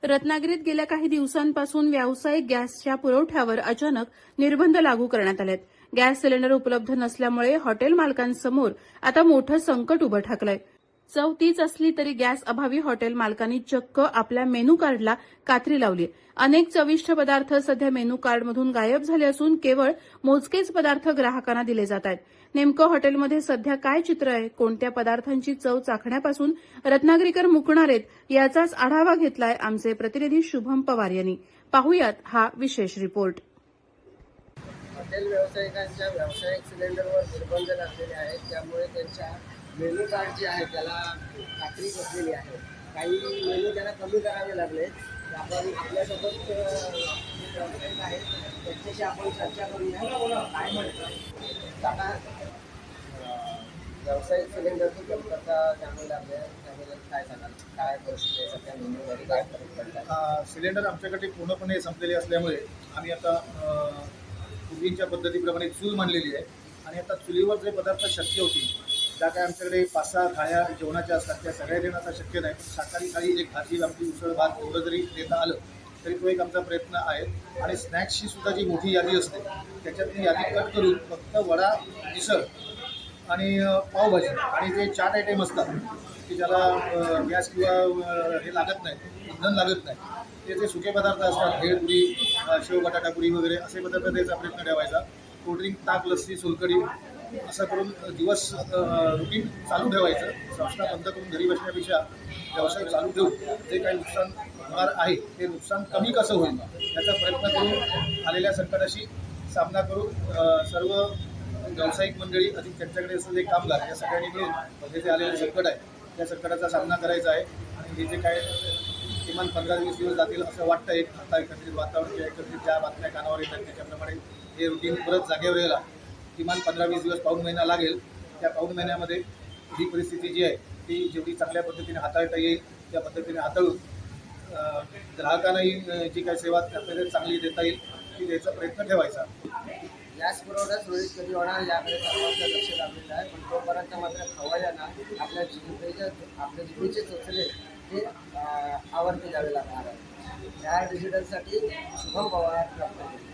रत्नागिरीत गेल्या काही दिवसांपासून व्यावसायिक गॅसच्या पुरवठ्यावर अचानक निर्बंध लागू करण्यात आलेत। गॅस सिलेंडर उपलब्ध नसल्यामुळे हॉटेल मालकांसमोर आता मोठं संकट उभं ठाकलंय। चव तीच असली तरी गॅस अभावी हॉटेल मालकांनी चक्क आपल्या मेनू कार्डला कात्री लावली। अनेक चविष्ट पदार्थ सध्या मेनू कार्डमधून गायब झाले असून केवळ मोजकेच पदार्थ ग्राहकांना दिले जात आहेत। नेमकं हॉटेलमध्ये सध्या काय चित्र आहे, कोणत्या पदार्थांची चव चाखण्यापासून रत्नागिरीकर मुकणार आहेत याचाच आढावा घेतलाय आमचे प्रतिनिधी शुभम पवार यांनी। पाहुयात हा विशेष रिपोर्ट। हॉटेल व्यावसायिकांच्या व्यावसायिक सिलेंडरवर निर्बंध लागलेले आहेत, त्यामुळे त्यांच्या मेनू कार्ड जे आहे त्याला कात्री बसलेली आहे। काही मेनू त्यांना कमी करावे लागले। आपण आपल्यासोबत जे व्यावसायिक आहेत त्यांच्याशी आपण चर्चा करूया। काय म्हणतात आता व्यावसायिक सिलेंडरची कमतरता त्यामुळे लागली आहे, त्यामुळे काय सांगाल, काय परिस्थिती आहे सध्या मेन्यूमध्ये, काय फरक पडतात? सिलेंडर आमच्याकडे पूर्णपणे संपलेले असल्यामुळे आम्ही आता पूर्वीच्या पद्धतीप्रमाणे चूल मांडलेली आहे आणि आता चुलीवर जे पदार्थ शक्य होतील, त्या काय आमच्याकडे 5-6 थाळ्या जेवणाच्या असतात, त्या सगळ्या देणं आता शक्य नाही। पण शाकाहारी थाळी एक भाजी, आमची उसळ, भात एवढं जरी देता आलं तरी तो एक आमचा प्रयत्न आहे। आणि स्नॅक्सची सुद्धा जी मोठी यादी असते त्याच्यातली यादी कट करून फक्त वडा, मिसळ आणि पावभाजी आणि जे 4 आयटम असतात की ज्याला गॅस किंवा हे लागत नाही, इंधन लागत नाही, ते जे सुके पदार्थ असतात, भेळपुरी, शेव बटाटा पुरी वगैरे असे पदार्थ द्यायचा प्रयत्न ठेवायचा। कोल्ड्रिंक, ताक, लस्सी, सोलकढी असं करून दिवस रुटीन चालू ठेवायचं। संस्था बंद करून घरी बसण्यापेक्षा व्यवसाय चालू ठेवून जे काही नुकसान होणार आहे ते नुकसान कमी कसं होईल याचा प्रयत्न करून आलेल्या संकटाशी सामना करून सर्व व्यावसायिक मंडळी अधिक त्यांच्याकडे असलेले कामगार या सगळ्यांनी मिळून हे जे आलेले संकट आहे त्या संकटाचा सामना करायचा आहे। आणि हे जे काय किमान 15-20 दिवस जातील असं वाटतं आहे। आता एकत्रित वातावरण किंवा एकत्रित ज्या बातम्या कानावर येतात त्याच्याप्रमाणे हे रुटीन परत जागेवर यायला किमान 15-20 दिवस, पाऊण महिना लागेल। त्या पाऊण महिन्यामध्ये ही परिस्थिती जी आहे ती जेवढी चांगल्या पद्धतीने हाताळता येईल त्या पद्धतीने हाताळून ग्राहकांनाही जी काही सेवा आपल्याला चांगली देता येईल ती द्यायचा प्रयत्न ठेवायचा। गॅस पुरवठा सुरळीत कधी होणार याकडे सर्वांचं लक्ष लागलेलं आहे, पण तोपर्यंत मात्र खवय्यांना आपल्या जिभेचे चोचले हे आवर्ती द्यावे लागणार आहे। या डिजिटलसाठी शुभम पवार, रत्नागिरी।